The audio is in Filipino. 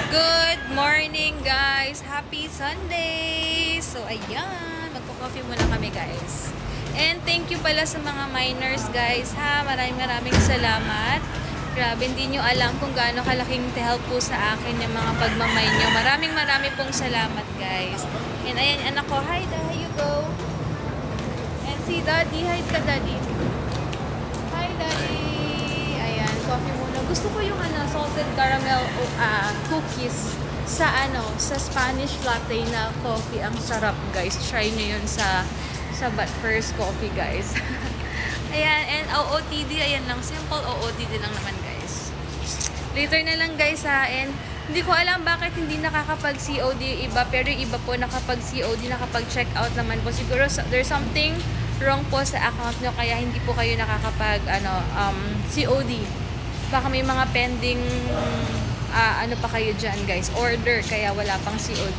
Good morning guys! Happy Sunday! So ayan, magko-coffee muna kami guys. And thank you pala sa mga miners guys ha. Maraming salamat. Grabe, hindi nyo alam kung gaano kalaking help po sa akin yung mga pagmamine nyo. Maraming pong salamat guys. And ayan, anak ko. Hi, there you go. And si Daddy. Hi ka, Daddy. Hi, Daddy. Ayan, coffee muna. Gusto ko yung salted caramel cookies sa sa Spanish latte na coffee. Ang sarap guys. Try nyo yun sa But First Coffee guys. Ayan, and OOTD, ayan lang. Simple OOTD lang naman guys. Later na lang guys ha. And hindi ko alam bakit hindi nakakapag-COD yung iba. Pero yung iba po nakapag-COD, nakapag-check out naman po. Siguro there's something wrong po sa account nyo. Kaya hindi po kayo nakakapag COD. Baka may mga pending pa kayo dyan guys. Order. Kaya wala pang COD.